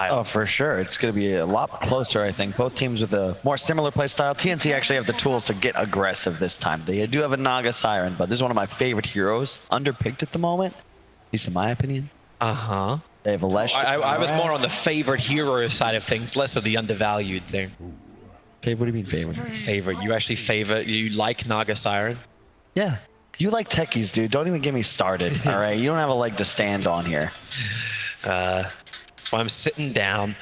style. Oh, for sure. It's going to be a lot closer, I think. Both teams with a more similar play style. TNC actually have the tools to get aggressive this time. They do have a Naga Siren, but this is one of my favorite heroes. Underpicked at the moment, at least in my opinion. Uh-huh. They have a Lesh. I was more on the favorite hero side of things, less of the undervalued thing. Favorite? What do you mean favorite? Favorite. You actually favor, you like Naga Siren? Yeah. You like techies, dude. Don't even get me started, all right? You don't have a leg to stand on here. That's why I'm sitting down.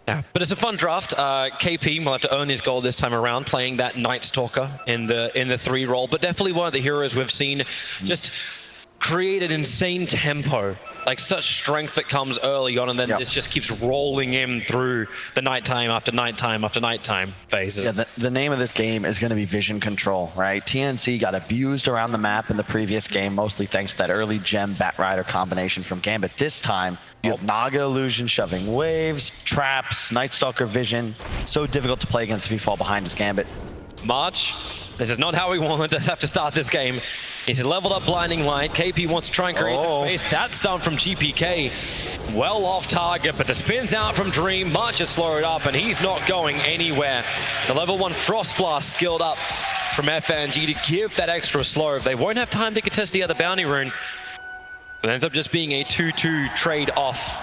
Yeah, but it's a fun draft. KP will have to earn his goal this time around, playing that Night Stalker in the 3 role, but definitely one of the heroes we've seen just create an insane tempo. Like such strength that comes early on, and then this just keeps rolling him through the nighttime after nighttime after nighttime phases. Yeah, the name of this game is going to be Vision Control, right? TNC got abused around the map in the previous game, mostly thanks to that early Gem Bat Rider combination from Gambit. This time, you have Naga Illusion shoving waves, traps, Night Stalker Vision. So difficult to play against if you fall behind as Gambit. March, this is not how we wanted to have to start this game. He's leveled up Blinding Light. KP wants to try and create some space. That's done from GPK. Well off target, but the spins out from Dream. March is slowed up, and he's not going anywhere. The level 1 Frost Blast skilled up from FNG to give that extra slow. They won't have time to contest the other bounty rune. So it ends up just being a 2-2 trade off.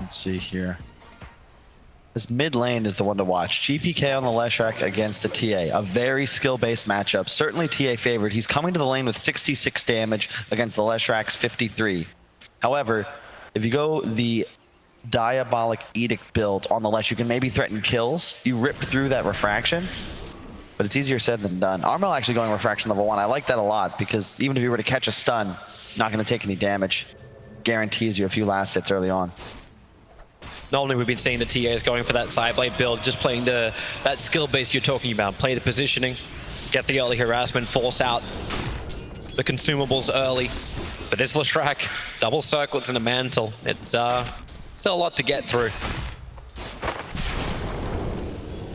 Let's see here. This mid lane is the one to watch. GPK on the Leshrac against the TA. A very skill-based matchup. Certainly TA favored. He's coming to the lane with 66 damage against the Leshrac's 53. However, if you go the Diabolic Edict build on the Lesh, you can maybe threaten kills. You rip through that refraction, but it's easier said than done. Armel actually going refraction level 1. I like that a lot because even if you were to catch a stun, not going to take any damage. Guarantees you a few last hits early on. Normally we've been seeing the TAs going for that Sideblade build, just playing that skill base you're talking about. Play the positioning, get the early harassment, force out the consumables early. But this Leshrac, double circlets and a mantle. It's still a lot to get through.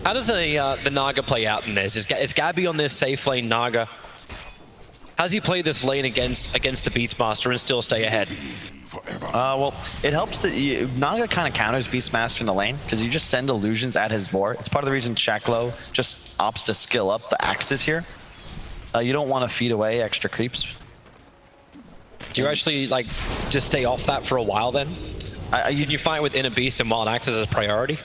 How does the Naga play out in this? Is Gabby on this safe lane Naga? How does he play this lane against the Beastmaster and still stay ahead? Well, it helps that Naga kind of counters Beastmaster in the lane because you just send illusions at his board. It's part of the reason Shaklo just opts to skill up the axes here. You don't want to feed away extra creeps. Do you actually like just stay off that for a while then? Can you fight with Inner Beast and Wild Axes as a priority?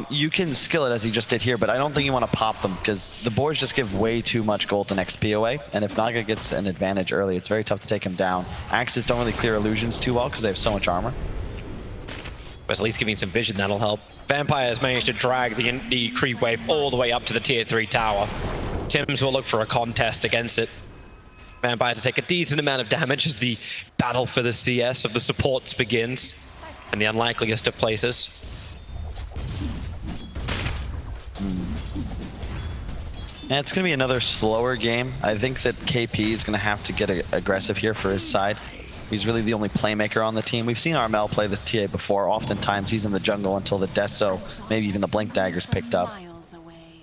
You can skill it as he just did here, but I don't think you want to pop them because the boards just give way too much gold and XP away. And if Naga gets an advantage early, it's very tough to take him down. Axes don't really clear illusions too well because they have so much armor. But at least giving some vision, that'll help. Vampire has managed to drag the creep wave all the way up to the tier 3 tower. Tims will look for a contest against it. Vampire to take a decent amount of damage as the battle for the CS of the supports begins in the unlikeliest of places. Yeah, it's going to be another slower game. I think that KP is going to have to get aggressive here for his side. He's really the only playmaker on the team. We've seen Armel play this TA before. Oftentimes he's in the jungle until the Deso, maybe even the Blink Dagger's picked up.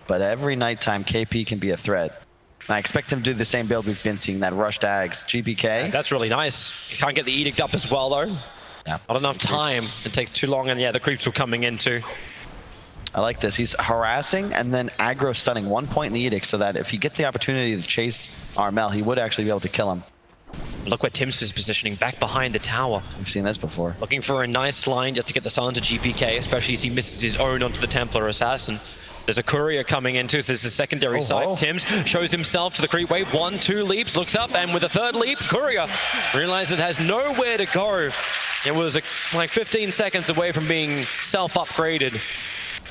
But every nighttime, KP can be a threat. And I expect him to do the same build we've been seeing, that Rush Dags. GPK. Yeah, that's really nice. You can't get the Edict up as well, though. Yeah. Not enough time. It takes too long, and yeah, the creeps were coming in too. I like this. He's harassing and then aggro stunning 1 point in the Edict so that if he gets the opportunity to chase Armel, he would actually be able to kill him. Look where Tims is positioning, back behind the tower. We've seen this before. Looking for a nice line just to get the stun to GPK, especially as he misses his own onto the Templar Assassin. There's a courier coming in too, so this is a secondary side. Tims shows himself to the creep wave. 1, 2 leaps, looks up, and with a third leap, courier realizes it has nowhere to go. It was like 15 seconds away from being self-upgraded.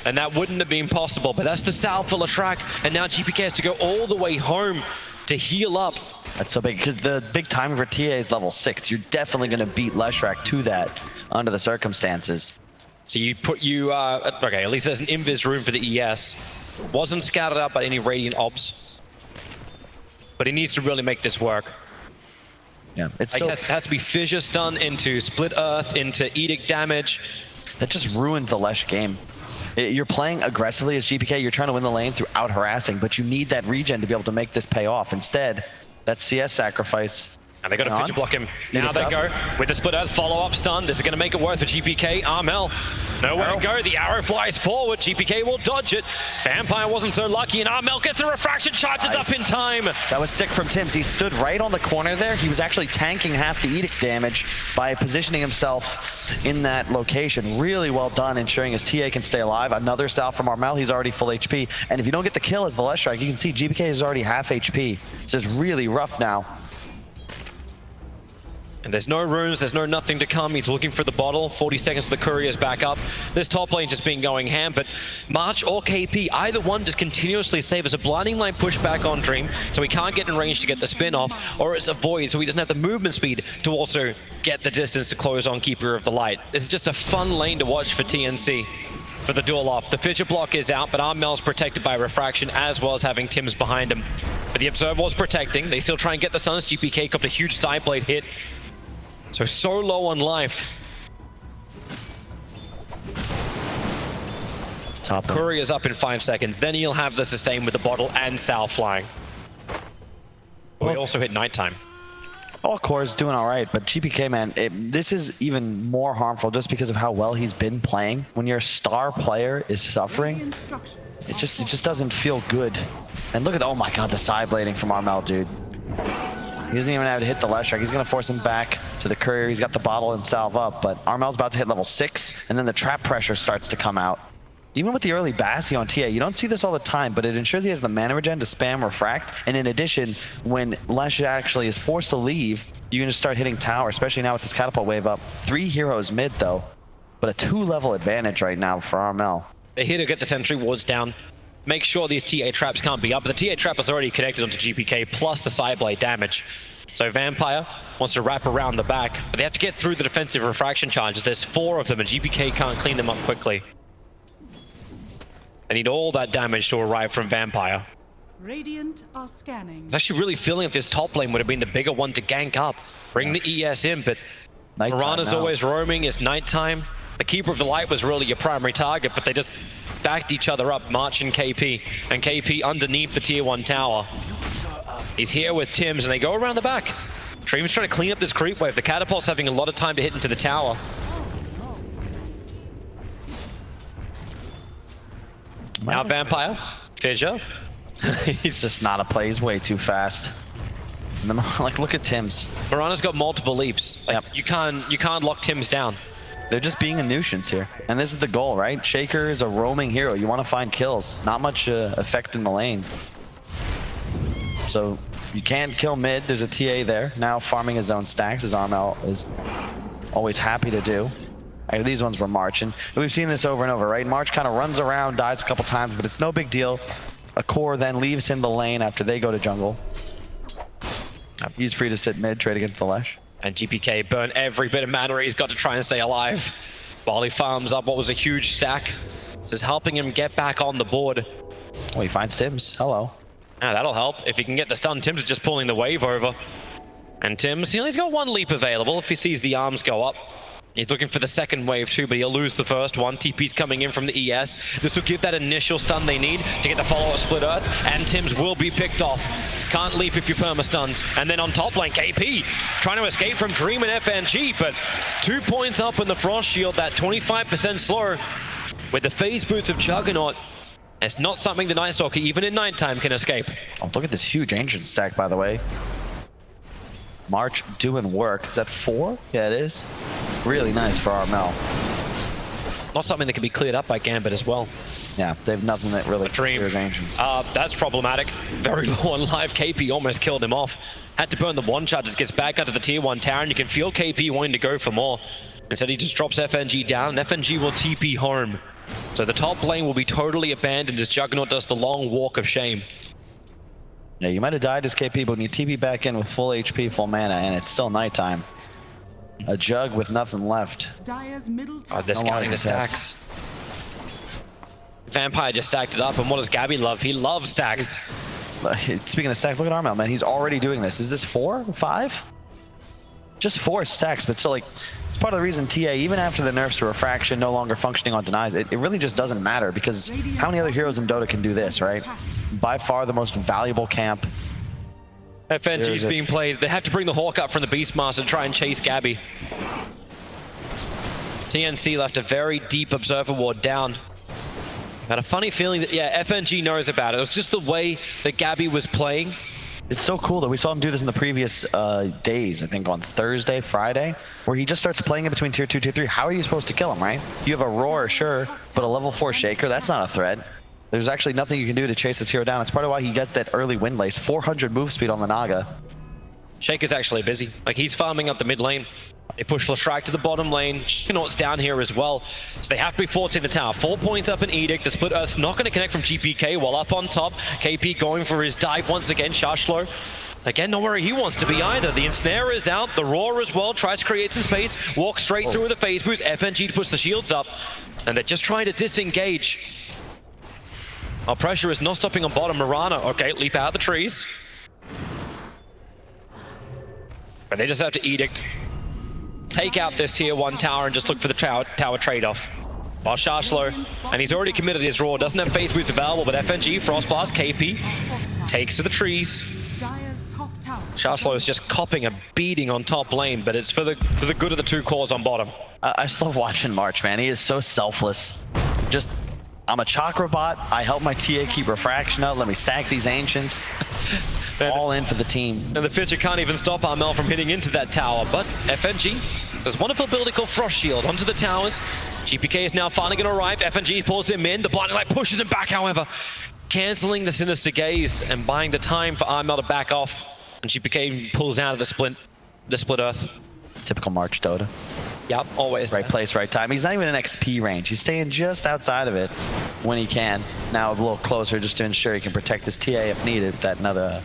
And that wouldn't have been possible, but that's the salve for Leshrac, and now GPK has to go all the way home to heal up. That's so big, because the big timer for TA is level 6. You're definitely going to beat Leshrac to that under the circumstances. So you put okay, at least there's an invis room for the ES. Wasn't scouted out by any Radiant Obs, but he needs to really make this work. Yeah, it's like has to be fissure stun into Split Earth, into Edict damage. That just ruins the Lesh game. You're playing aggressively as GPK, you're trying to win the lane through out harassing, but you need that regen to be able to make this pay off. Instead, that CS sacrifice And they got to fidget block him. Now they go with the split earth follow-up stun. This is going to make it worth for GPK. Armel, nowhere to go. The arrow flies forward. GPK will dodge it. Vampire wasn't so lucky, and Armel gets the refraction, charges up in time. That was sick from Tims. He stood right on the corner there. He was actually tanking half the edict damage by positioning himself in that location. Really well done, ensuring his TA can stay alive. Another salve from Armel. He's already full HP. And if you don't get the kill as the Leshrac, you can see GPK is already half HP. This is really rough now. And there's no runes, there's no nothing to come. He's looking for the bottle. 40 seconds to the courier's back up. This top lane just been going ham, but March or KP, either one just continuously save as a blinding light pushback on Dream, so he can't get in range to get the spin off, or it's a void, so he doesn't have the movement speed to also get the distance to close on Keeper of the Light. This is just a fun lane to watch for TNC. For the duel off, the fidget block is out, but Armel's protected by refraction as well as having Tims behind him. But the Observer was protecting. They still try and get the Suns. GPK copped a huge side blade hit. So low on life. Top Courier's up in 5 seconds. Then he'll have the sustain with the bottle and Sal flying. But we also hit nighttime. All core's doing all right, but GPK, man, this is even more harmful just because of how well he's been playing. When your star player is suffering, it just doesn't feel good. And look at, oh my god, the side blading from Armel, dude. He doesn't even have to hit the Leshrac. He's going to force him back to the courier. He's got the bottle and salve up, but Armel's about to hit level 6, and then the trap pressure starts to come out. Even with the early Bassi on TA, you don't see this all the time, but it ensures he has the mana regen to spam refract. And in addition, when Lesh actually is forced to leave, you can just start hitting tower, especially now with this catapult wave up. 3 heroes mid, though, but a 2-level advantage right now for Armel. They're here to get the sentry wards down. Make sure these TA traps can't be up, but the TA trap is already connected onto GPK, plus the side blade damage. So Vampire wants to wrap around the back, but they have to get through the defensive refraction charges. There's 4 of them, and GPK can't clean them up quickly. They need all that damage to arrive from Vampire. Radiant are scanning. It's actually really feeling if this top lane would have been the bigger one to gank up, bring the ES in, but Piranha's always roaming. It's nighttime. The Keeper of the Light was really your primary target, but they just backed each other up, March and KP. And KP underneath the tier 1 tower. He's here with Tims, and they go around the back. Dream's trying to clean up this creep wave. The catapult's having a lot of time to hit into the tower. Now Vampire, Fissure. He's just not a play. He's way too fast. Like, look at Tims. Piranha's got multiple leaps. Like, you can't lock Tims down. They're just being a nuisance here. And this is the goal, right? Shaker is a roaming hero. You want to find kills. Not much effect in the lane. So you can't kill mid. There's a TA there. Now farming his own stacks, as Armel is always happy to do. These ones were March, and we've seen this over and over, right? March kind of runs around, dies a couple times, but it's no big deal. A core then leaves him the lane after they go to jungle. He's free to sit mid, trade against the Lesh. And GPK burn every bit of mana he's got to try and stay alive. While he farms up what was a huge stack. This is helping him get back on the board. Oh, he finds Tims. Hello. Ah, that'll help. If he can get the stun, Tims is just pulling the wave over. And Tims, he's got 1 leap available if he sees the arms go up. He's looking for the second wave too, but he'll lose the first one. TP's coming in from the ES. This will give that initial stun they need to get the follow-up split earth, and Tims will be picked off. Can't leap if you're perma-stunned. And then on top lane, KP trying to escape from Dream and FNG, but 2 points up in the Frost Shield, that 25% slow. With the phase boots of Juggernaut, it's not something the Night Stalker, even in nighttime, can escape. Oh, look at this huge ancient stack, by the way. March doing work. Is that 4? Yeah, it is. Really nice for Armel. Not something that can be cleared up by Gambit as well. Yeah, they have nothing that really clears ancients. That's problematic. Very low on life. KP almost killed him off. Had to burn the 1 charges, gets back onto the tier 1 tower, and you can feel KP wanting to go for more. Instead, he just drops FNG down, and FNG will TP home. So the top lane will be totally abandoned as Juggernaut does the long walk of shame. Yeah, you might have died as KP, but when you TP back in with full HP, full mana, and it's still nighttime. A Jug with nothing left. They're scouting the stacks. Vampire just stacked it up, and what does Gabby love? He loves stacks. Speaking of stacks, look at Armel, man. He's already doing this. Is this 4? 5? Just 4 stacks, but still, like, it's part of the reason TA, even after the nerfs to refraction, no longer functioning on denies, it really just doesn't matter, because how many other heroes in Dota can do this, right? By far the most valuable camp. FNG's being played. They have to bring the Hawk up from the Beastmaster and try and chase Gabby. TNC left a very deep observer ward down. Got a funny feeling that, yeah, FNG knows about it. It was just the way that Gabby was playing. It's so cool that we saw him do this in the previous days, I think on Thursday, Friday, where he just starts playing in between tier 2, tier 3. How are you supposed to kill him, right? You have a Roar, sure, but a level 4 Shaker, that's not a threat. There's actually nothing you can do to chase this hero down. It's part of why he gets that early win lace, 400 move speed on the Naga. Shaker's actually busy. Like, he's farming up the mid lane. They push Leshrac to the bottom lane. Juggernaut's down here as well. So they have to be forcing the tower. 4 points up in Edict. The Split Earth's not going to connect from GPK while up on top. KP going for his dive once again. Shashlo. Again, not where he wants to be either. The Ensnare is out. The Roar as well. Tries to create some space. Walks straight through with a phase boost. FNG to push the shields up. And they're just trying to disengage. Our pressure is not stopping on bottom. Mirana, okay, leap out of the trees. But they just have to Edict. Take out this tier 1 tower and just look for the tower trade-off. While Shashlo, and he's already committed his Roar, doesn't have phase boots available, but FNG, Frostblast, KP, takes to the trees. Shashlo is just copping a beating on top lane, but it's for the good of the 2 cores on bottom. I just love watching March, man. He is so selfless. Just, I'm a Chakra bot. I help my TA keep refraction up. Let me stack these Ancients. All in for the team. And the Fidget can't even stop Armel from hitting into that tower, but FNG, there's a wonderful ability called Frost Shield onto the towers. GPK is now finally going to arrive. FNG pulls him in. The Blinding Light pushes him back, however, cancelling the Sinister Gaze and buying the time for Armel to back off. And GPK pulls out of the Split Earth. Typical March Dota. Yep, always. Right place, right time. He's not even in XP range. He's staying just outside of it when he can. Now a little closer just to ensure he can protect his TA if needed. That another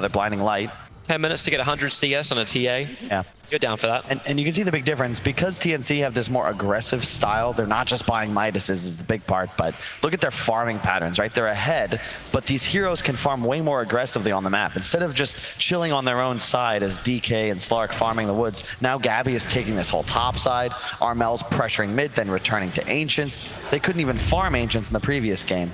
Blinding Light. 10 minutes to get 100 CS on a TA. Yeah. You're down for that. And you can see the big difference. Because TNC have this more aggressive style, they're not just buying Midases is the big part, but look at their farming patterns, right? They're ahead, but these heroes can farm way more aggressively on the map. Instead of just chilling on their own side as DK and Slark farming the woods, now Gabby is taking this whole top side, Armel's pressuring mid, then returning to Ancients. They couldn't even farm Ancients in the previous game.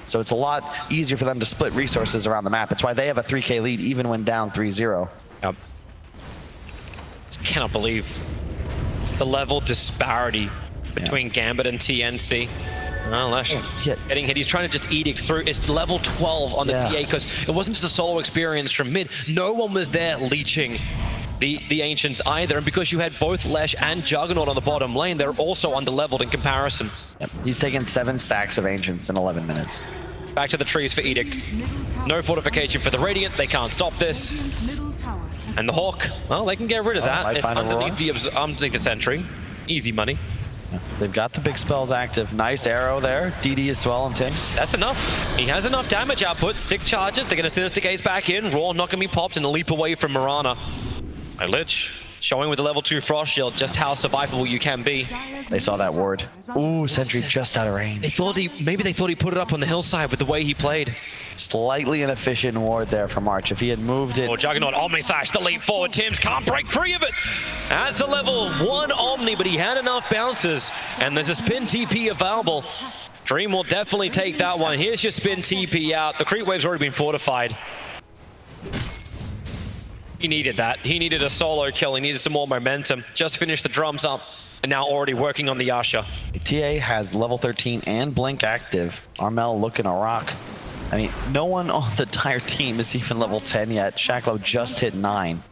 So it's a lot easier for them to split resources around the map. It's why they have a 3K lead even when down 3-0. Yep. Just cannot believe the level disparity between Gambit and TNC. Oh, Lesh getting hit. He's trying to just Edict through. It's level 12 on the TA because it wasn't just a solo experience from mid. No one was there leeching the Ancients either. And because you had both Lesh and Juggernaut on the bottom lane, they're also under-leveled in comparison. Yep. He's taken 7 stacks of Ancients in 11 minutes. Back to the trees for Edict. No fortification for the Radiant. They can't stop this. And the Hawk, well, they can get rid of that. It's underneath the sentry. Easy money. Yeah. They've got the big spells active. Nice arrow there. DD as well and Tims. That's enough. He has enough damage output. Stick charges. They're going to Sinister Gaze back in. Raw not going to be popped and a leap away from Mirana. Lich showing with the level 2 Frost Shield just how survivable you can be. They saw that ward. Ooh, sentry just out of range. Maybe they thought he put it up on the hillside with the way he played. Slightly inefficient ward there for March. If he had moved it. Oh, Juggernaut, Omni Slash, the leap forward. Tims can't break free of it. That's a level 1 Omni, but he had enough bounces. And there's a spin TP available. Dream will definitely take that one. Here's your spin TP out. The creep wave's already been fortified. He needed that. He needed a solo kill. He needed some more momentum. Just finished the drums up and now already working on the Yasha. TA has level 13 and Blink active. Armel looking a rock. I mean, no one on the entire team is even level 10 yet. Shaklo just hit 9.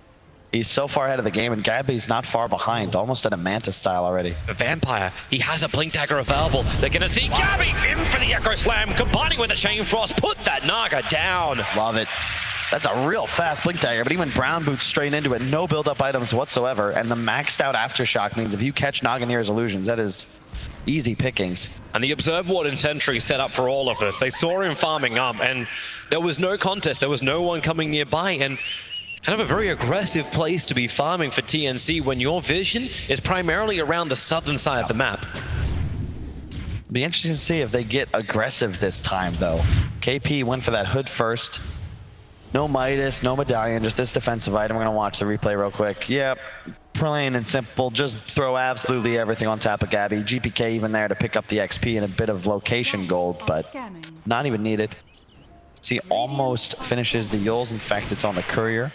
He's so far ahead of the game, and Gabby's not far behind, almost at a Manta style already. A Vampire, he has a Blink Dagger available. They're gonna see Gabby in for the Echo Slam, combining with the Chain Frost, put that Naga down. Love it. That's a real fast Blink Dagger, but he went brown boots straight into it. No build-up items whatsoever, and the maxed out Aftershock means if you catch Naganir's illusions, that is easy pickings. And the Observe Ward and Sentry set up for all of us. They saw him farming up, and there was no contest. There was no one coming nearby, and kind of a very aggressive place to be farming for TNC when your vision is primarily around the southern side of the map. Be interesting to see if they get aggressive this time, though. KP went for that hood first. No Midas, no Medallion, just this defensive item. We're going to watch the replay real quick. Yep, plain and simple. Just throw absolutely everything on top of Gabby. GPK even there to pick up the XP and a bit of location gold, but not even needed. See, almost finishes the Yules. In fact, it's on the courier.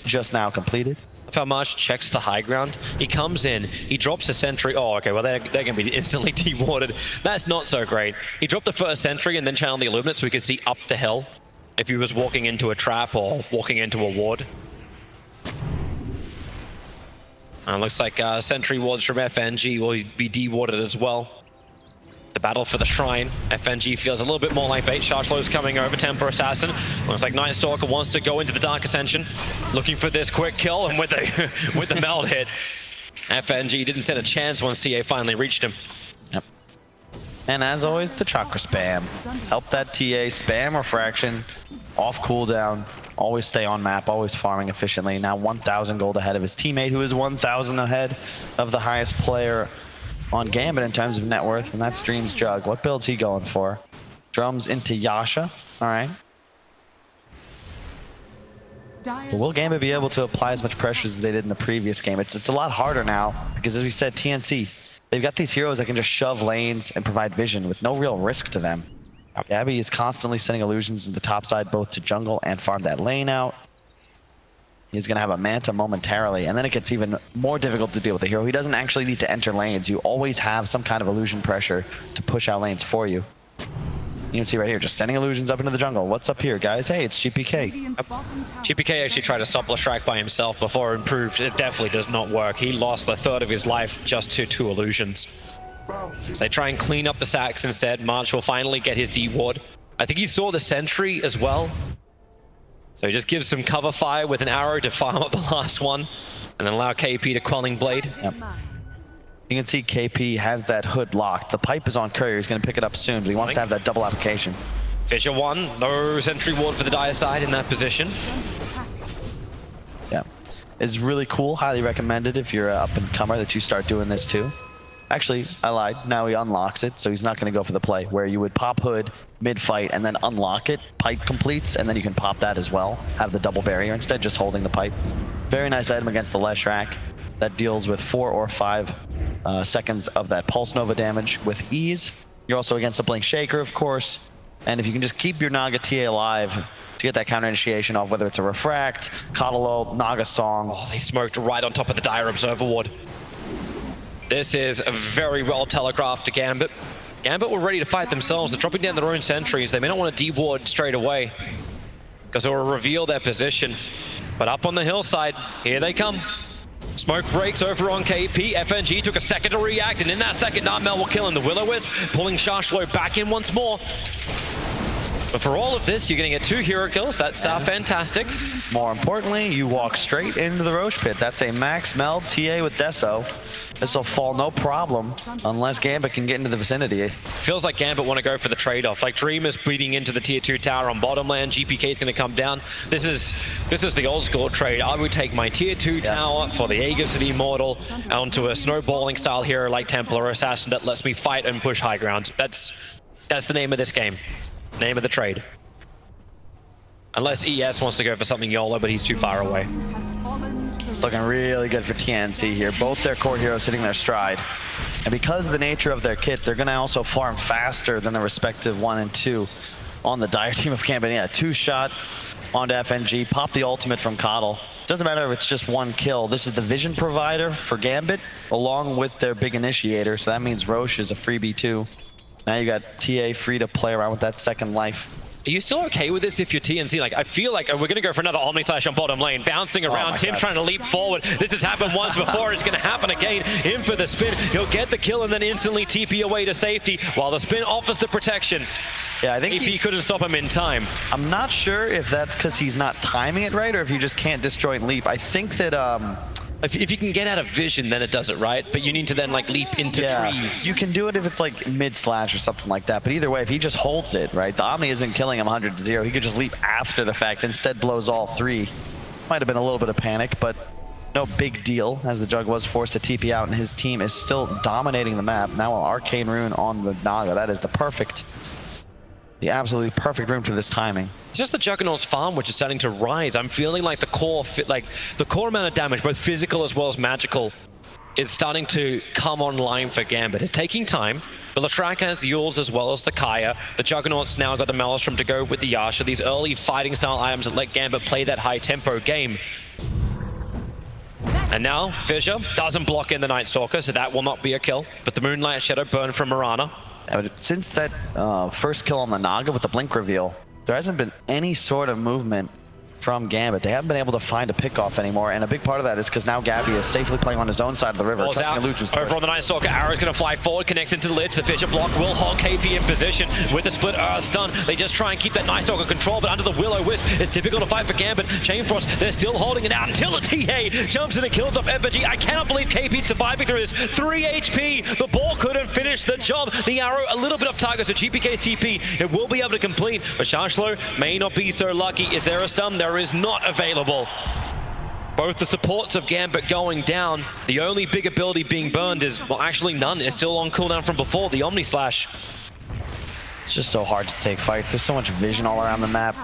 Just now completed. Falmarsh checks the high ground. He comes in, he drops a sentry. Oh, okay, well, they're going to be instantly dewarded. That's not so great. He dropped the first sentry and then channeled the Illuminate so we could see up the hill if he was walking into a trap or walking into a ward. And it looks like sentry wards from FNG will be dewarded as well. The battle for the shrine. FNG feels a little bit more like bait. Sharslow's coming over. Templar Assassin. Looks like Night Stalker wants to go into the Dark Ascension, looking for this quick kill. And with the with the meld hit, FNG didn't stand a chance once TA finally reached him. Yep. And as always, the chakra spam. Help that TA spam refraction off cooldown. Always stay on map. Always farming efficiently. Now 1,000 gold ahead of his teammate, who is 1,000 ahead of the highest player on Gambit in terms of net worth, and that's Dream's Jug. What build's he going for? Drums into Yasha. All right. But will Gambit be able to apply as much pressure as they did in the previous game? It's a lot harder now because, as we said, TNC, they've got these heroes that can just shove lanes and provide vision with no real risk to them. Gabby is constantly sending illusions to the top side, both to jungle and farm that lane out. He's going to have a Manta momentarily, and then it gets even more difficult to deal with the hero. He doesn't actually need to enter lanes. You always have some kind of illusion pressure to push out lanes for you. You can see right here, just sending illusions up into the jungle. What's up here, guys? Hey, it's GPK. GPK actually tried to stop Leshrac by himself before it proved it definitely does not work. He lost a third of his life just to 2 illusions. So they try and clean up the stacks instead. March will finally get his D-ward. I think he saw the sentry as well. So he just gives some cover fire with an arrow to farm up the last one, and then allow KP to Quelling Blade. Yep. You can see KP has that hood locked. The pipe is on courier. He's going to pick it up soon, but he wants to have that double application. Fissure 1, no sentry ward for the dire side in that position. Yeah. It's really cool. Highly recommended if you're an up-and-comer that you start doing this too. Actually, I lied. Now he unlocks it, so he's not going to go for the play where you would pop hood mid-fight and then unlock it. Pipe completes, and then you can pop that as well. Have the double barrier. Instead, just holding the pipe. Very nice item against the Leshrac. That deals with 4 or 5 seconds of that Pulse Nova damage with ease. You're also against the Blink Shaker, of course. And if you can just keep your Naga TA alive to get that counter initiation off, whether it's a Refract, Coddle Ult, Naga Song. Oh, they smoked right on top of the Dire Observer ward. This is very well telegraphed to Gambit. Gambit were ready to fight themselves. They're dropping down their own sentries. They may not want to de-ward straight away because it will reveal their position. But up on the hillside, here they come. Smoke breaks over on KP. FNG took a second to react, and in that second, Narmel will kill him. The Will-O-Wisp pulling Sharshlow back in once more. But for all of this, you're going to get 2 hero kills. That's fantastic. More importantly, you walk straight into the Roche Pit. That's a max meld TA with Deso. This will fall no problem unless Gambit can get into the vicinity. Feels like Gambit want to go for the trade-off. Like Dream is bleeding into the tier 2 tower on bottom lane. GPK is going to come down. This is the old school trade. I would take my tier 2 tower for the Aegis of the Immortal onto a snowballing style hero like Templar or Assassin that lets me fight and push high ground. That's the name of this game. Name of the trade. Unless ES wants to go for something YOLO, but he's too far away. It's looking really good for TNC here. Both their core heroes hitting their stride. And because of the nature of their kit, they're going to also farm faster than the respective 1 and 2 on the Dire team of Gambit. Yeah, 2-shot onto FNG. Pop the ultimate from Coddle. Doesn't matter if it's just 1 kill. This is the vision provider for Gambit, along with their big initiator. So that means Roche is a freebie too. Now you got TA free to play around with that second life. Are you still okay with this if you're TNC? Like, I feel like we're going to go for another Omni Slash on bottom lane, bouncing around. Tim trying to leap forward. This has happened once before. It's going to happen again. In for the spin. He'll get the kill and then instantly TP away to safety while the spin offers the protection. Yeah, I think if he couldn't stop him in time. I'm not sure if that's because he's not timing it right or if you just can't disjoint leap. I think that if you can get out of vision, then it does it, right? But you need to then like leap into trees. You can do it if it's like mid-slash or something like that. But either way, if he just holds it, right? The Omni isn't killing him 100-0. He could just leap after the fact. Instead blows all 3. Might have been a little bit of panic, but no big deal as the Jug was forced to TP out and his team is still dominating the map. Now an Arcane Rune on the Naga. That is the absolutely perfect rune for this timing. It's just the Juggernaut's farm which is starting to rise. I'm feeling like the core amount of damage, both physical as well as magical, is starting to come online for Gambit. It's taking time. But Leshrac has the Yules as well as the Kaya. The Juggernaut's now got the Maelstrom to go with the Yasha. These early fighting style items that let Gambit play that high tempo game. And now Fissure doesn't block in the Night Stalker, so that will not be a kill. But the Moonlight Shadow burn from Mirana. Since that first kill on the Naga with the blink reveal, there hasn't been any sort of movement from Gambit. They haven't been able to find a pick-off anymore, and a big part of that is because now Gabby is safely playing on his own side of the river, trusting illusions. Over on the Night Stalker, Arrow's going to fly forward, connects into the Lich. The Fissure block will hold KP in position with the split Earth stun. They just try and keep that Night Stalker control, but under the Will-O-Wisp, it's typical to fight for Gambit. Chain Frost, they're still holding it out until the TA jumps in and kills off Effigy. I cannot believe KP surviving through this. 3 HP, the ball couldn't finish the job. The Arrow, a little bit off target, so GPK CP, it will be able to complete, but Shashlo may not be so lucky. Is there a stun? There is not available. Both the supports of Gambit going down. The only big ability being burned is, well, actually none. It's still on cooldown from before, the Omni Slash. It's just so hard to take fights. There's so much vision all around the map.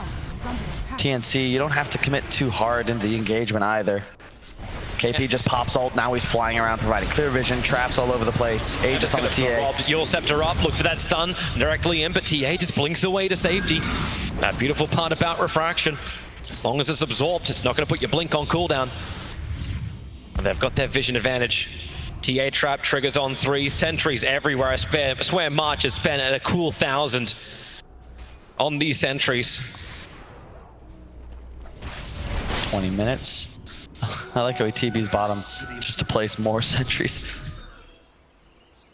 TNC, you don't have to commit too hard into the engagement either. KP just pops ult, now he's flying around providing clear vision, traps all over the place. Aegis on the TA. Your Scepter up, look for that stun directly in, but TA just blinks away to safety. That beautiful part about Refraction. As long as it's absorbed, it's not going to put your blink on cooldown. And they've got their vision advantage. TA trap triggers on 3. Sentries everywhere. I swear March has spent at a cool 1,000 on these sentries. 20 minutes. I like how he TB's bottom just to place more sentries.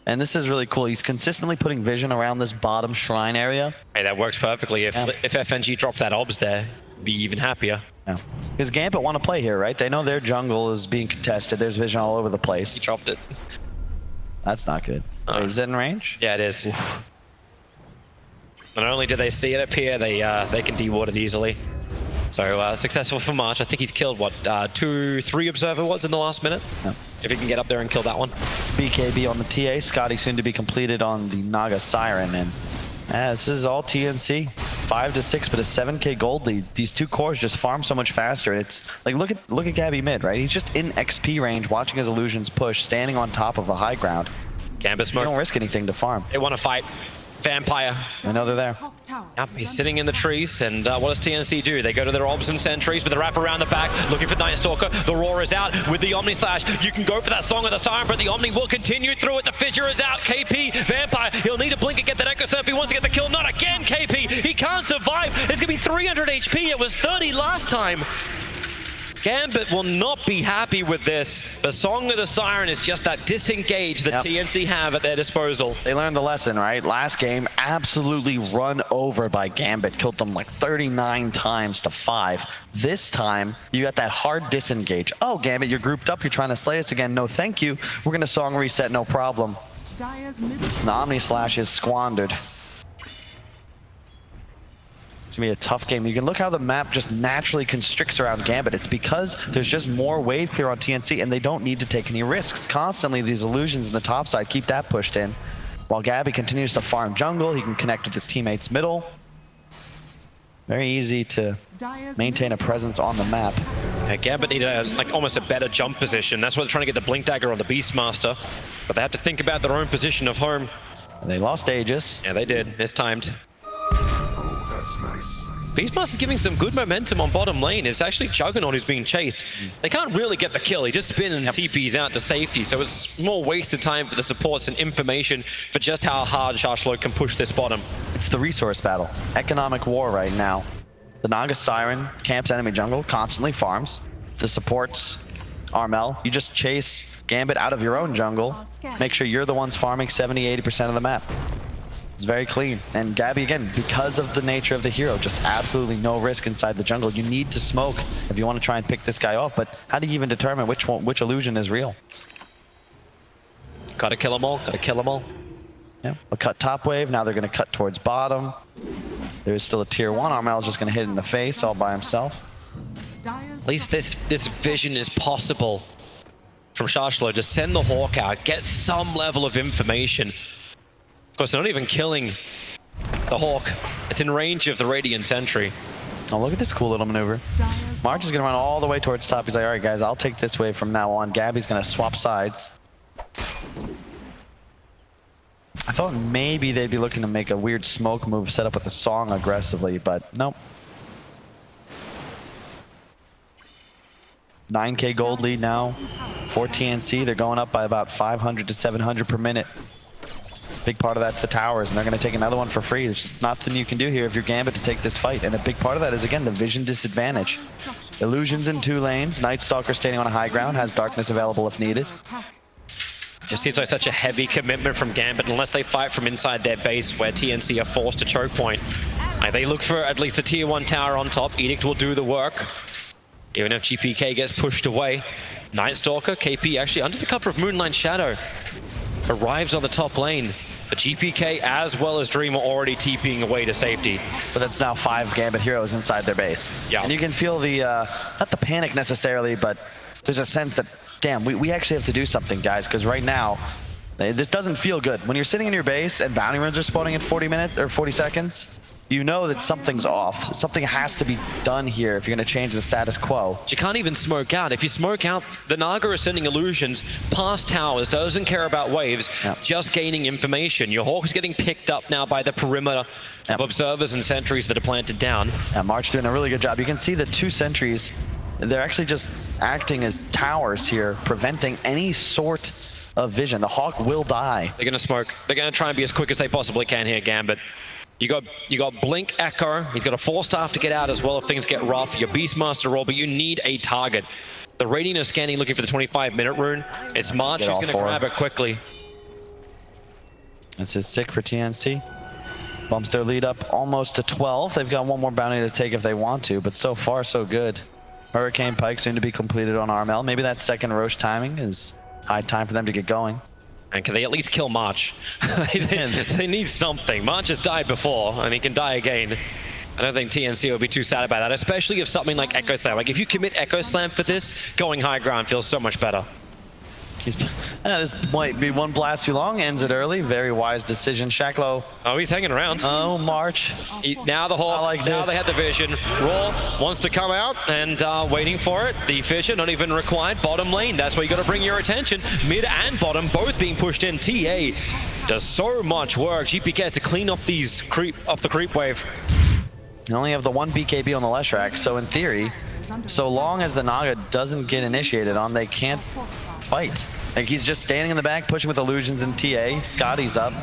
And this is really cool. He's consistently putting vision around this bottom shrine area. Hey, that works perfectly. If FNG dropped that obs there, be even happier. Yeah. Because Gambit want to play here, right? They know their jungle is being contested. There's vision all over the place. He dropped it. That's not good. Wait, is that in range? Yeah, it is. Not only do they see it appear, they can deward it easily. So successful for March. I think he's killed, what, 2-3 Observer Wards in the last minute? Yeah. If he can get up there and kill that one. BKB on the TA. Scotty soon to be completed on the Naga Siren. And this is all TNC. 5-6, but a 7k gold lead. These two cores just farm so much faster. It's like, look at Gabby mid, right? He's just in XP range, watching his illusions push, standing on top of a high ground. Gambit smoke. You don't risk anything to farm. They want to fight. Vampire. I know they're there. Yep, he's sitting in the trees, and what does TNC do? They go to their obs and sentries with the wrap around the back, looking for Night Stalker. The Roar is out with the Omni Slash. You can go for that Song of the Siren, but the Omni will continue through it. The Fissure is out. KP, Vampire, he'll need a blink and get that Echo Surf if he wants to get the kill. Not again, KP. He can't survive. It's going to be 300 HP. It was 30 last time. Gambit will not be happy with this. The Song of the Siren is just that disengage that TNC have at their disposal. They learned the lesson, right? Last game, absolutely run over by Gambit. Killed them like 39 times to 5. This time, you got that hard disengage. Oh, Gambit, you're grouped up. You're trying to slay us again. No, thank you. We're going to Song reset, no problem. The Omni Slash is squandered. It's gonna be a tough game. You can look how the map just naturally constricts around Gambit. It's because there's just more wave clear on TNC and they don't need to take any risks. Constantly, these illusions in the top side keep that pushed in. While Gabby continues to farm jungle, he can connect with his teammates middle. Very easy to maintain a presence on the map. Yeah, Gambit need like almost a better jump position. That's why they're trying to get the Blink Dagger on the Beastmaster. But they have to think about their own position of home. And they lost Aegis. Yeah, they did. Mistimed. Beastmaster's giving some good momentum on bottom lane. It's actually Juggernaut who's being chased. They can't really get the kill. He just spin and TPs out to safety, so it's more wasted time for the supports and information for just how hard Shashlo can push this bottom. It's the resource battle. Economic war right now. The Naga Siren camps enemy jungle, constantly farms. The supports, Armel, you just chase Gambit out of your own jungle. Make sure you're the ones farming 70-80% of the map. It's very clean. And Gabby, again, because of the nature of the hero, just absolutely no risk inside the jungle. You need to smoke if you want to try and pick this guy off, but how do you even determine which illusion is real? Gotta kill them all, gotta kill them all. Yeah, a cut top wave, now they're gonna cut towards bottom. There's still a tier 1, Armel's just gonna hit in the face all by himself. At least this vision is possible from Shashlo. Just send the Hawk out, get some level of information. Of course, they're not even killing the Hawk. It's in range of the Radiant Sentry. Oh, look at this cool little maneuver. March is going to run all the way towards top. He's like, all right, guys, I'll take this wave from now on. Gabby's going to swap sides. I thought maybe they'd be looking to make a weird smoke move set up with the Song aggressively, but nope. 9k gold lead now for TNC. They're going up by about 500 to 700 per minute. Big part of that's the towers, and they're going to take another one for free. There's just nothing you can do here if you're Gambit to take this fight, and a big part of that is, again, the vision disadvantage. Illusions in 2 lanes. Night Stalker standing on a high ground, has darkness available if needed. Just seems like such a heavy commitment from Gambit unless they fight from inside their base where TNC are forced to choke point. Like, they look for at least the tier 1 tower on top. Edict will do the work. Even if GPK gets pushed away. Night Stalker, KP actually under the cover of Moonlight Shadow arrives on the top lane. But GPK as well as Dream are already TPing away to safety. But that's now 5 Gambit heroes inside their base. Yeah. And you can feel the, not the panic necessarily, but there's a sense that, damn, we actually have to do something, guys, because right now, this doesn't feel good. When you're sitting in your base and bounty runes are spawning in 40 minutes or 40 seconds, you know that something's off. Something has to be done here if you're going to change the status quo. You can't even smoke out. If you smoke out, the Naga is sending illusions past towers, doesn't care about waves, just gaining information. Your Hawk is getting picked up now by the perimeter of observers and sentries that are planted down. March doing a really good job. You can see the 2 sentries, they're actually just acting as towers here, preventing any sort of vision. The Hawk will die. They're going to smoke. They're going to try and be as quick as they possibly can here, Gambit. You got Blink Echo. He's got a 4-staff to get out as well if things get rough. Your Beastmaster roll, but you need a target. The Radiant is scanning, looking for the 25-minute rune. It's March who's going to grab it quickly. This is sick for TNC. Bumps their lead up almost to 12. They've got one more bounty to take if they want to, but so far so good. Hurricane Pike soon to be completed on Armel. Maybe that second Roche timing is high time for them to get going. And can they at least kill March? they need something. March has died before, and he can die again. I don't think TNC will be too sad about that, especially if something like Echo Slam. Like, if you commit Echo Slam for this, going high ground feels so much better. This might be one blast too long, ends it early. Very wise decision. Shacklow. Oh, he's hanging around. Oh, March. Now the Hawk, now they have the vision. Raw wants to come out and waiting for it. The Fissure not even required. Bottom lane, that's where you got to bring your attention. Mid and bottom both being pushed in. TA does so much work. GPK has to clean up these off the creep wave. You only have the 1 BKB on the Leshrac, so in theory, so long as the Naga doesn't get initiated on, they can't fight. Like, he's just standing in the back, pushing with illusions and TA. Scotty's up.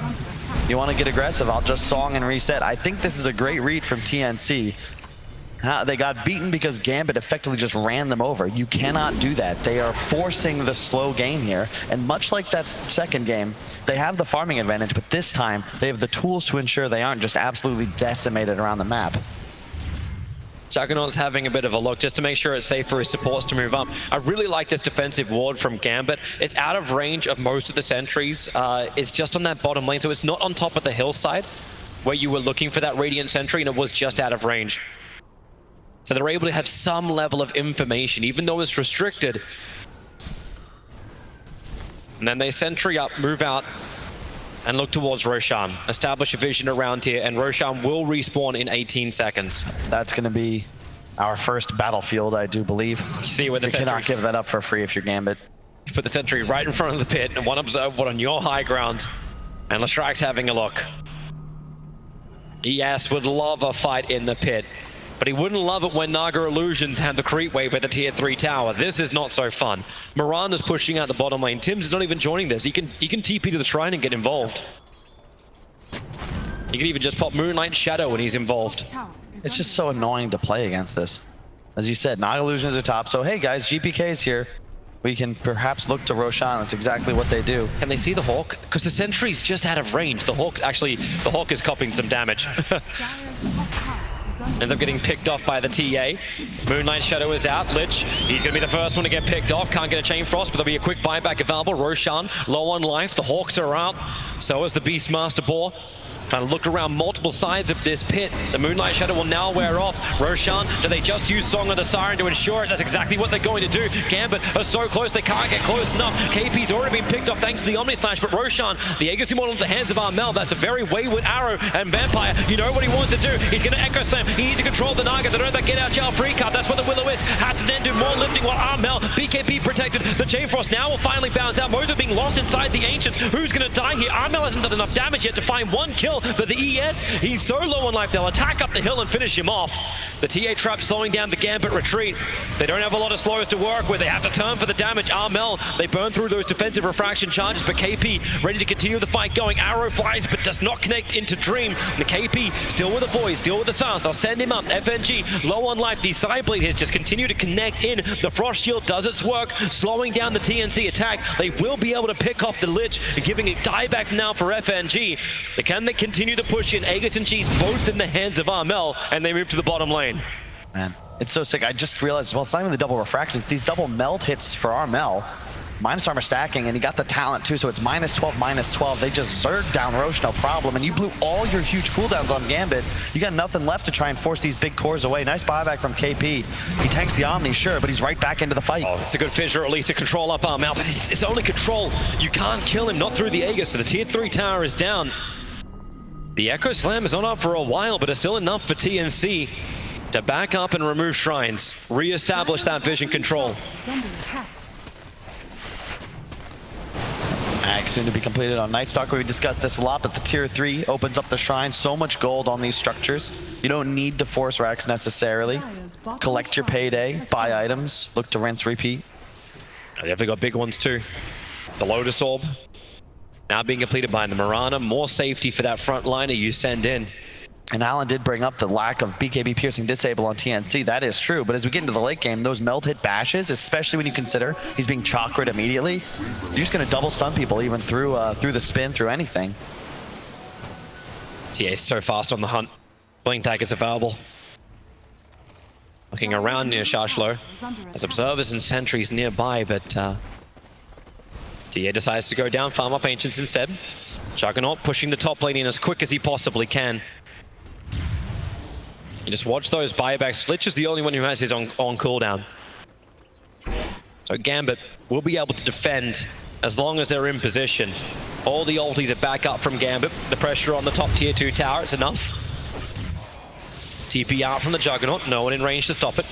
You want to get aggressive, I'll just Song and reset. I think this is a great read from TNC. They got beaten because Gambit effectively just ran them over. You cannot do that. They are forcing the slow game here. And much like that second game, they have the farming advantage, but this time they have the tools to ensure they aren't just absolutely decimated around the map. Juggernaut's having a bit of a look just to make sure it's safe for his supports to move up. I really like this defensive ward from Gambit. It's out of range of most of the sentries. It's just on that bottom lane, so it's not on top of the hillside where you were looking for that Radiant sentry, and it was just out of range. So they're able to have some level of information, even though it's restricted. And then they sentry up, move out, and look towards Roshan. Establish a vision around here, and Roshan will respawn in 18 seconds. That's going to be our first battlefield, I do believe. You see where the You cannot give that up for free if you're Gambit. Put the sentry right in front of the pit, and one observe one on your high ground. And Lestrac's having a look. ES would love a fight in the pit, but he wouldn't love it when Naga Illusions had the creep wave at the tier 3 tower. This is not so fun. Miranda's pushing out the bottom lane. Tim's is not even joining this. He can TP to the shrine and get involved. He can even just pop Moonlight Shadow when he's involved. It's just so annoying to play against this. As you said, Naga Illusions are top, so hey guys, GPK is here. We can perhaps look to Roshan. That's exactly what they do. Can they see the Hawk? Because the sentry's just out of range. The Hawk is copying some damage. Ends up getting picked off by the TA. Moonlight Shadow is out. Lich, he's going to be the first one to get picked off. Can't get a Chain Frost, but there'll be a quick buyback available. Roshan, low on life. The Hawks are out. So is the Beastmaster Boar. trying to look around multiple sides of this pit. The Moonlight Shadow will now wear off. Roshan, do they just use Song of the Siren to ensure it? That's exactly what they're going to do. Gambit are so close, they can't get close enough. KP's already been picked off thanks to the Omni Slash, but Roshan, the Aegis Immortal into the hands of Armel. That's a very wayward arrow, and Vampire, you know what he wants to do. He's going to Echo Slam. He needs to control the Naga. They don't have that get out jail free card. That's what the Willow is. Has to then do more lifting while Armel, BKB protected. The Chain Frost now will finally bounce out. Mozo being lost inside the Ancients. Who's going to die here? Armel hasn't done enough damage yet to find one kill, but the ES, he's so low on life, they'll attack up the hill and finish him off. The TA trap slowing down the Gambit retreat. They don't have a lot of slows to work with. They have to turn for the damage. Armel, they burn through those defensive refraction charges, but KP ready to continue the fight going. Arrow flies, but does not connect into Dream. The KP still with the voice, still with the silence. They'll send him up. FNG low on life. The side blade has just continued to connect in. The Frost Shield does its work, slowing down the TNC attack. They will be able to pick off the Lich, giving it dieback now for FNG. Can they continue to push in? Aegis and Cheese both in the hands of Armel, and they move to the bottom lane. Man, it's so sick. I just realized, well, it's not even the double refractions. These double meld hits for Armel. Minus armor stacking, and he got the talent too, so it's -12, -12. They just zerged down Roche, no problem. And you blew all your huge cooldowns on Gambit. You got nothing left to try and force these big cores away. Nice buyback from KP. He tanks the Omni, sure, but he's right back into the fight. Oh, it's a good fissure, at least to control up Armel, but it's only control. You can't kill him, not through the Aegis, so the tier 3 tower is down. The Echo Slam is not up for a while, but it's still enough for TNC to back up and remove shrines, re-establish that vision control. Ag soon to be completed on Nightstalker. We discussed this a lot, but the tier 3 opens up the shrine. So much gold on these structures. You don't need to force racks necessarily. Collect your payday, buy items, look to rinse, repeat. They definitely got big ones too. The Lotus Orb now being completed by the Mirana. More safety for that front liner you send in. And Alan did bring up the lack of BKB piercing disable on TNC. That is true, but as we get into the late game, those meld hit bashes, especially when you consider he's being chakred immediately, you're just going to double stun people even through the spin, through anything. TA is so fast on the hunt. Blink tag is available. Looking around near Shashlo. There's observers and sentries nearby, but TA decides to go down, farm up Ancients instead. Juggernaut pushing the top lane in as quick as he possibly can. You just watch those buybacks. Lich is the only one who has his on cooldown. So Gambit will be able to defend as long as they're in position. All the ultis are back up from Gambit. The pressure on the top tier 2 tower, it's enough. TP out from the Juggernaut, no one in range to stop it.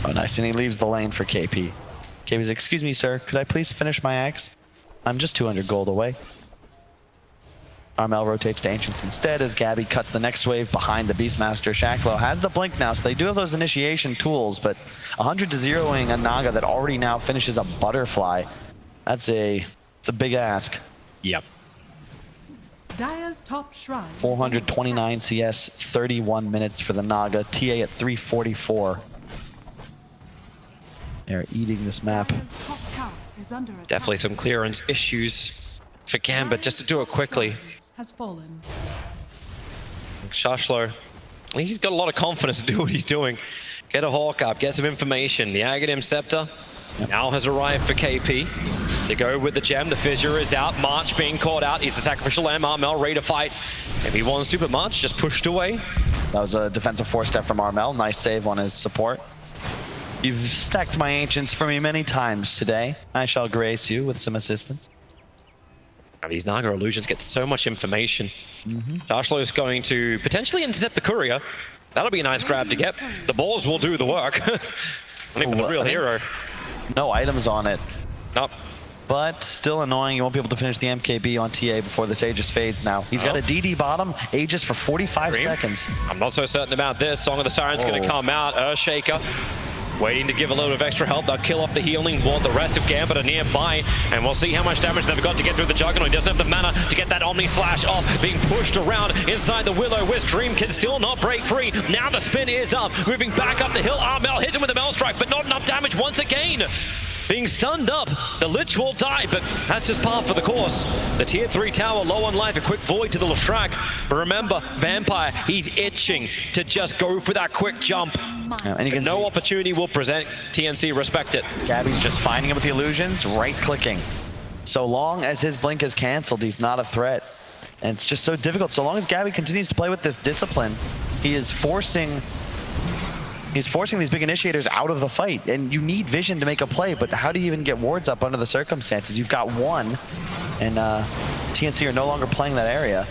Oh, nice, and he leaves the lane for KP. KP's, excuse me, sir, could I please finish my axe? I'm just 200 gold away. Armel rotates to Ancients instead as Gabby cuts the next wave behind the Beastmaster. Shacklo has the blink now, so they do have those initiation tools, but 100 to 0ing a Naga that already now finishes a butterfly. It's a big ask. Yep. Dire's top shrine. 429 CS, 31 minutes for the Naga. TA at 344. They're eating this map. Dire's top tower is under attack. Definitely some clearance issues for Gambit, just to do it quickly. Has fallen. Shashlo, at least he's got a lot of confidence to do what he's doing. Get a Hawk up, get some information. The Aghanim Scepter now has arrived for KP. They go with the gem, the fissure is out. March being caught out, he's the sacrificial lamb. Armel ready to fight. If he wants to, but March just pushed away. That was a defensive 4-step from Armel. Nice save on his support. You've stacked my ancients for me many times today. I shall grace you with some assistance. These Naga illusions get so much information. Shashlo is going to potentially intercept the courier. That'll be a nice grab to get. The balls will do the work. Not even the real hero. No items on it. Nope. But still annoying. You won't be able to finish the MKB on TA before this Aegis fades now. He's got a DD bottom, Aegis for 45 seconds. I'm not so certain about this. Song of the Siren's going to come out. Earthshaker waiting to give a little bit of extra help. They'll kill off the healing ward. The rest of Gambit are nearby, and we'll see how much damage they've got to get through the Juggernaut. He doesn't have the mana to get that Omni Slash off. Being pushed around inside the Will-O-Wisp. Dream can still not break free. Now the spin is up. Moving back up the hill. Armel hits him with a Mel Strike, but not enough damage once again. Being stunned up, the Lich will die, but that's just par for the course. The tier 3 tower low on life, a quick void to the Leshrac. But remember, Vampire, he's itching to just go for that quick jump. Yeah, and you can no opportunity will present. TNC respect it. Gabby's just finding him with the illusions, right-clicking. So long as his blink is canceled, he's not a threat. And it's just so difficult. So long as Gabby continues to play with this discipline, he's forcing these big initiators out of the fight. And you need vision to make a play, but how do you even get wards up under the circumstances? You've got one, and TNC are no longer playing that area.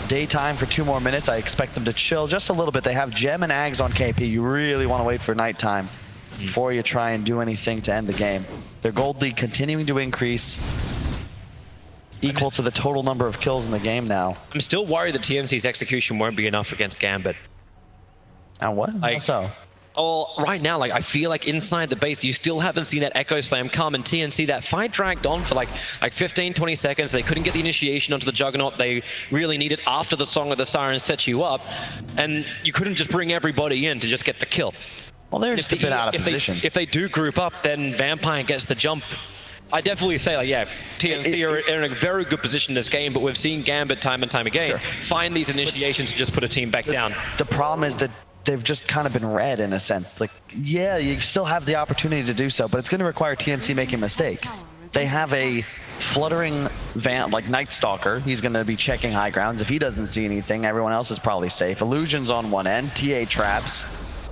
Daytime for 2 more minutes. I expect them to chill just a little bit. They have Gem and Ags on KP. You really want to wait for nighttime before you try and do anything to end the game. Their gold lead continuing to increase, equal to the total number of kills in the game now. I'm still worried that TNC's execution won't be enough against Gambit. And what? How so? Oh, right now, like I feel like inside the base, you still haven't seen that Echo Slam come, and TNC, that fight dragged on for like 15, 20 seconds. They couldn't get the initiation onto the Juggernaut. They really needed after the Song of the Siren set you up, and you couldn't just bring everybody in to just get the kill. Well, they're just a bit out of position. If they do group up, then Vampire gets the jump. I definitely say, like, yeah, TNC are in a very good position in this game, but we've seen Gambit time and time again find these initiations to just put a team back down. The problem is that they've just kind of been read in a sense. Like, yeah, you still have the opportunity to do so, but it's going to require TNC making a mistake. They have a fluttering like Night Stalker. He's going to be checking high grounds. If he doesn't see anything, everyone else is probably safe. Illusions on one end, TA traps,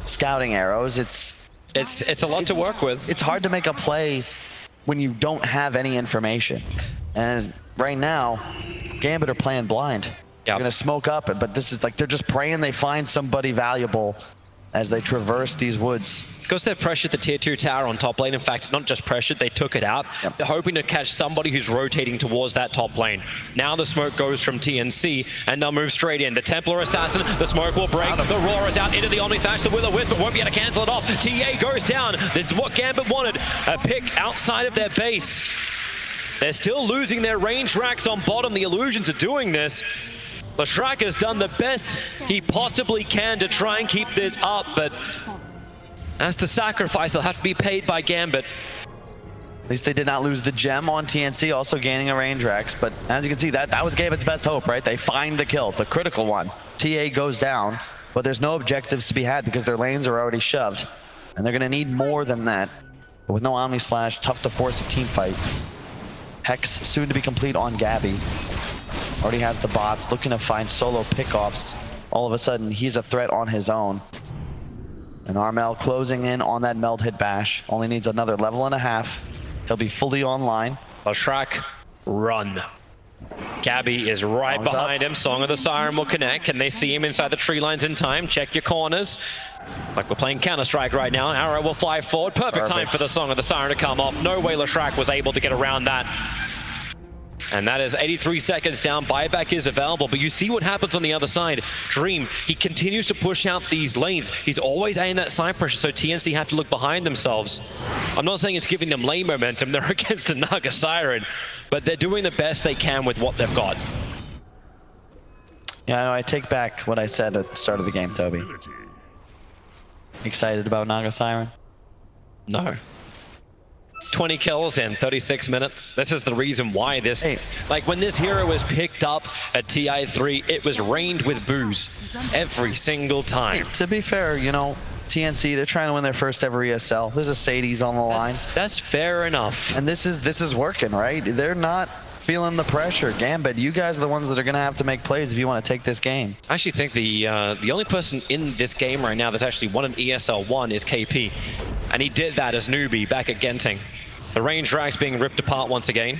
scouting arrows. It's a lot to work with. It's hard to make a play when you don't have any information. And right now, Gambit are playing blind. They're going to smoke up, but this is like they're just praying they find somebody valuable as they traverse these woods. It's because they've pressured the tier 2 tower on top lane. In fact, not just pressured, they took it out. They're hoping to catch somebody who's rotating towards that top lane. Now the smoke goes from TNC, and they'll move straight in. The Templar Assassin, the smoke will break. The Roar is out into the Omni Slash. The Will-O-Wisp, but won't be able to cancel it off. TA goes down. This is what Gambit wanted. A pick outside of their base. They're still losing their range racks on bottom. The Illusions are doing this. Leshrac has done the best he possibly can to try and keep this up, but that's the sacrifice that'll have to be paid by Gambit. At least they did not lose the gem on TNC, also gaining a range Rex, but as you can see, that was Gambit's best hope, right? They find the kill, the critical one. TA goes down, but there's no objectives to be had because their lanes are already shoved, and they're gonna need more than that. But with no Omni Slash, tough to force a team fight. Hex soon to be complete on Gabby. Already has the bots, looking to find solo pickoffs. All of a sudden, he's a threat on his own. And Armel closing in on that meld hit bash. Only needs another level and a half. He'll be fully online. Leshrac, run. Gabby is right behind him. Song of the Siren will connect. Can they see him inside the tree lines in time? Check your corners. Like we're playing Counter-Strike right now. Arrow will fly forward. Perfect time for the Song of the Siren to come off. No way Leshrac was able to get around that. And that is 83 seconds down. Buyback is available, but you see what happens on the other side. Dream, he continues to push out these lanes. He's always aiming that side pressure, so TNC have to look behind themselves. I'm not saying it's giving them lane momentum. They're against the Naga Siren, but they're doing the best they can with what they've got. Yeah, I take back what I said at the start of the game, Toby. Excited about Naga Siren? No. 20 kills in 36 minutes. This is the reason why this... Like, when this hero was picked up at TI3, it was rained with booze every single time. To be fair, you know, TNC, they're trying to win their first ever ESL. There's a Sadie's on the line. That's fair enough. And this is working, right? They're not feeling the pressure. Gambit, you guys are the ones that are going to have to make plays if you want to take this game. I actually think the only person in this game right now that's actually won an ESL 1 is KP. And he did that as newbie back at Genting. The range rack's being ripped apart once again.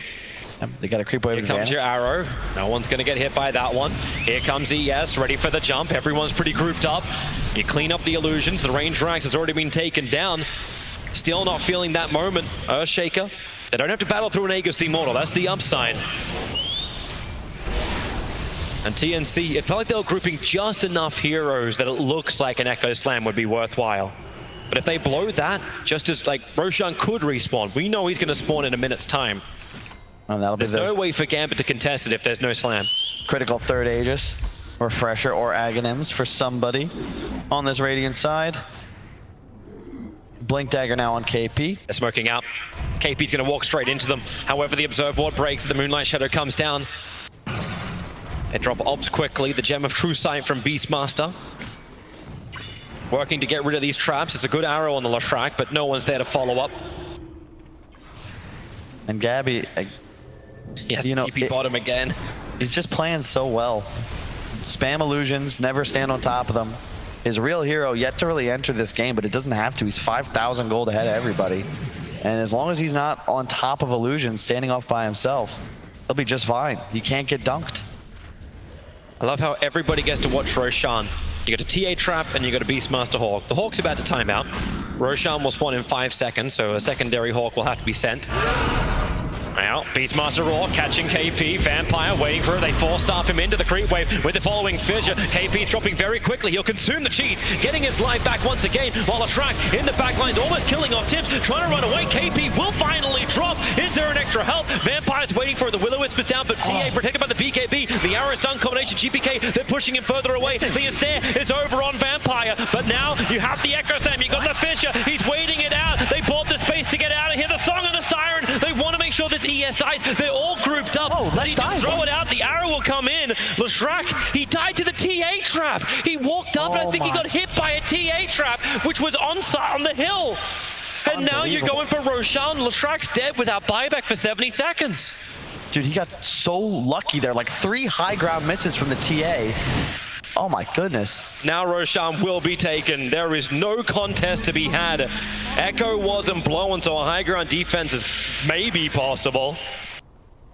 They got a creep wave. Here comes your arrow. No one's going to get hit by that one. Here comes ES, ready for the jump. Everyone's pretty grouped up. You clean up the illusions. The range racks has already been taken down. Still not feeling that moment. Earthshaker. They don't have to battle through an Aegis the Immortal. That's the upside. And TNC, it felt like they were grouping just enough heroes that it looks like an Echo Slam would be worthwhile. But if they blow that, just as like Roshan could respawn, we know he's going to spawn in a minute's time. And that'll there's no way for Gambit to contest it if there's no slam. Critical third Aegis, Refresher, or Aghanims for somebody on this Radiant side. Blink Dagger now on KP. They're smoking out. KP's going to walk straight into them. However, the Observe Ward breaks. The Moonlight Shadow comes down. They drop Obs quickly. The Gem of True Sight from Beastmaster. Working to get rid of these traps. It's a good arrow on the Leshrac, but no one's there to follow up. And Gabby, Yes, You know, TP bottom again. He's just playing so well. Spam illusions, never stand on top of them. His real hero yet to really enter this game, but it doesn't have to. He's 5,000 gold ahead of everybody. And as long as he's not on top of illusions, standing off by himself, he'll be just fine. He can't get dunked. I love how everybody gets to watch Roshan. You got a TA trap and you got a Beastmaster Hawk. The Hawk's about to time out. Roshan will spawn in 5 seconds, so a secondary Hawk will have to be sent. Now, Beastmaster Raw catching KP, Vampire waiting for it. They force-staff him into the creep wave with the following fissure. KP dropping very quickly. He'll consume the cheese, getting his life back once again, while Latrak in the back lines almost killing off Tibbs, trying to run away. KP will finally drop. Is there an extra help? Vampire's waiting for it. The Will-O-Wisp is down, but TA protected by the BKB. The arrow stun combination, GPK, they're pushing him further away. The Astaire is over on Vampire, but now you have the Echo Sam. You got the fissure. He's waiting it out. They bought the space to get out of here. The Song of the Siren. They want to make sure this ES dies. They're all grouped up. Oh, let's just throw it out. The arrow will come in. Lashrak, he died to the TA trap. He walked up and I think he got hit by a TA trap, which was on the hill. And now you're going for Roshan. Lashrak's dead without buyback for 70 seconds. Dude, he got so lucky there. Like 3 high ground misses from the TA. Oh my goodness. Now Roshan will be taken. There is no contest to be had. Echo wasn't blown, so a high ground defense is maybe possible.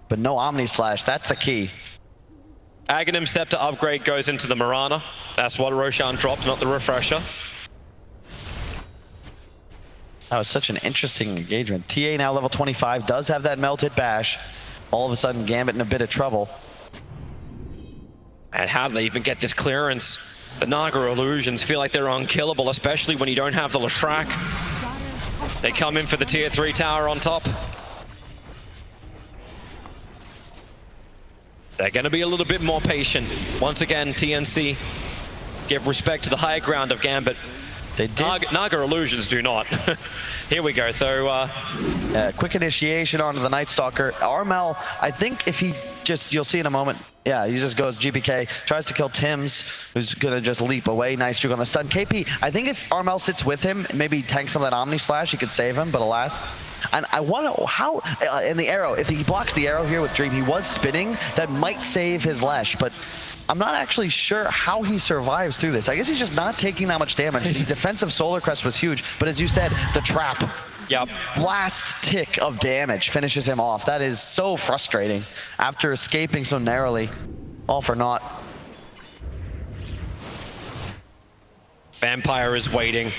But no Omni Slash, that's the key. Aghanim Scepter upgrade goes into the Mirana. That's what Roshan dropped, not the refresher. That was such an interesting engagement. TA now level 25, does have that melted bash. All of a sudden, Gambit in a bit of trouble. And how do they even get this clearance? The Naga illusions feel like they're unkillable, especially when you don't have the Lashrak. They come in for the tier 3 tower on top. They're going to be a little bit more patient. Once again, TNC give respect to the high ground of Gambit. They did. Naga illusions do not. Here we go. So quick initiation onto the Night Stalker. Armel, I think if he just, you'll see in a moment. Yeah, he just goes GPK, tries to kill Tims, who's gonna just leap away. Nice juke on the stun. KP, I think if Armel sits with him, maybe tanks some of that Omni Slash, he could save him, but alas. And I want to, how, in the arrow, if he blocks the arrow here with Dream, he was spinning, that might save his Lesh, but I'm not actually sure how he survives through this. I guess he's just not taking that much damage. The defensive Solar Crest was huge, but as you said, the trap. Yep. Last tick of damage finishes him off. That is so frustrating after escaping so narrowly. All for naught. Vampire is waiting.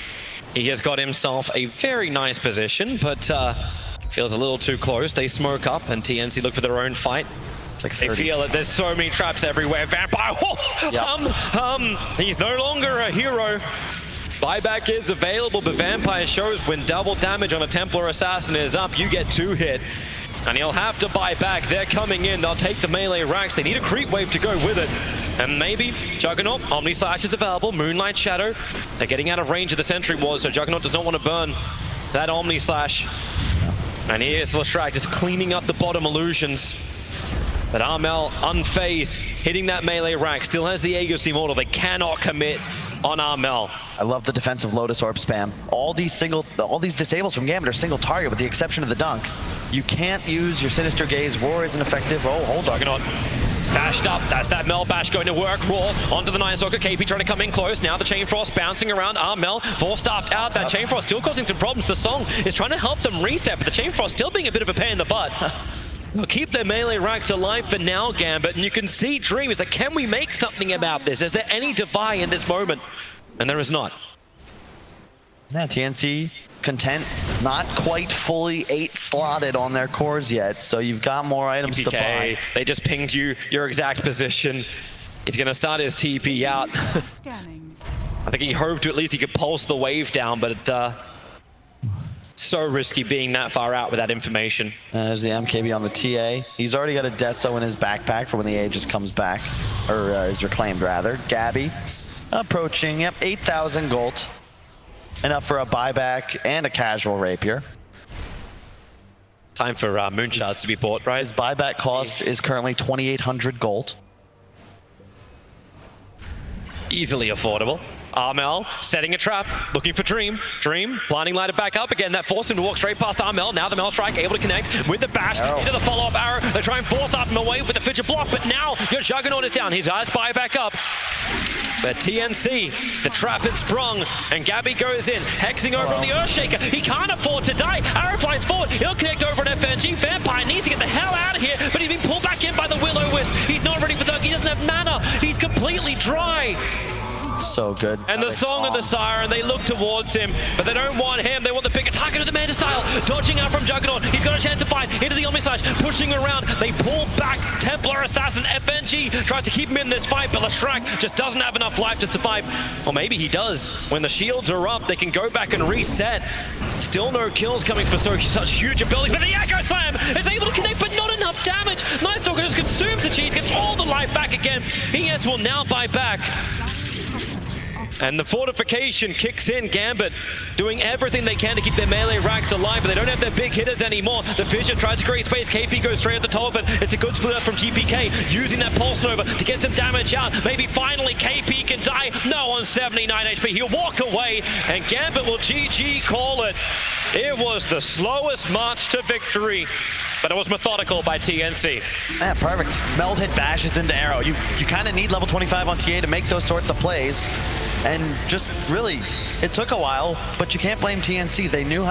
He has got himself a very nice position, but feels a little too close. They smoke up and TNC look for their own fight. Like they feel that there's so many traps everywhere. Vampire, he's no longer a hero. Buyback is available, but Vampire shows when double damage on a Templar Assassin is up, you get 2 hit. And he'll have to buy back. They're coming in, they'll take the melee racks. They need a creep wave to go with it. And maybe Juggernaut, Omni Slash is available, Moonlight Shadow. They're getting out of range of the Sentry Ward, so Juggernaut does not want to burn that Omni Slash. And here's Lashrak just cleaning up the bottom illusions. But Armel, unfazed, hitting that melee rack, still has the Aegis Immortal. They cannot commit on Armel. I love the defensive Lotus Orb spam. All these disables from Gambit are single target with the exception of the dunk. You can't use your Sinister Gaze. Roar isn't effective. Oh, hold on. Juggernaut bashed up. That's that Mel bash going to work. Roar onto the Night Stalker. KP trying to come in close. Now the Chain Frost bouncing around. Armel force-staffed out. That Chain Frost still causing some problems. The Song is trying to help them reset, but the Chain Frost still being a bit of a pain in the butt. They'll keep their melee racks alive for now, Gambit, and you can see Dream is like, can we make something about this? Is there any Devi in this moment? And there is not. Yeah, TNC content, not quite fully 8 slotted on their cores yet, so you've got more items to buy. They just pinged you your exact position. He's gonna start his TP out. Scanning. I think he hoped at least he could pulse the wave down, but so risky being that far out with that information. There's the MKB on the TA. He's already got a Deso in his backpack for when the Aegis comes back, or is reclaimed rather. Gabby approaching, yep, 8,000 gold. Enough for a buyback and a casual rapier. Time for moonshots to be bought, right? His buyback cost is currently 2,800 gold. Easily affordable. Armel setting a trap, looking for Dream. Dream, blinding light it back up again. That forced him to walk straight past Armel. Now the Mel Strike able to connect with the bash into the follow-up arrow. They try and force Armel away with the fidget block, but now your Juggernaut is down. His eyes buy back up. But TNC, the trap is sprung, and Gabby goes in, hexing over on the Earthshaker. He can't afford to die. Arrow flies forward. He'll connect over on FNG. Vampire needs to get the hell out of here, but he's been pulled back in by the Will-O-Wisp. He's not ready for the. He doesn't have mana. He's completely dry. So good. And the Song of the Siren, they look towards him, but they don't want him. They want the bigger target of the Manta style. Dodging out from Juggernaut. He's got a chance to fight into the Omnisage, pushing around. They pull back Templar Assassin. FNG tries to keep him in this fight, but Lestrak just doesn't have enough life to survive. Or maybe he does. When the shields are up, they can go back and reset. Still no kills coming for such huge abilities, but the Echo Slam is able to connect, but not enough damage. Night Stalker just consumes the cheese, gets all the life back again. ES will now buy back. And the fortification kicks in. Gambit doing everything they can to keep their melee racks alive, but they don't have their big hitters anymore. The Fissure tries to create space. KP goes straight at the top of it. It's a good split up from GPK, using that Pulse Nova to get some damage out. Maybe finally KP can die. No, on 79 HP. He'll walk away, and Gambit will GG call it. It was the slowest march to victory, but it was methodical by TNC. Yeah, perfect. Meld hit bashes into Arrow. You kind of need level 25 on TA to make those sorts of plays. And just really, it took a while, but you can't blame TNC. They knew how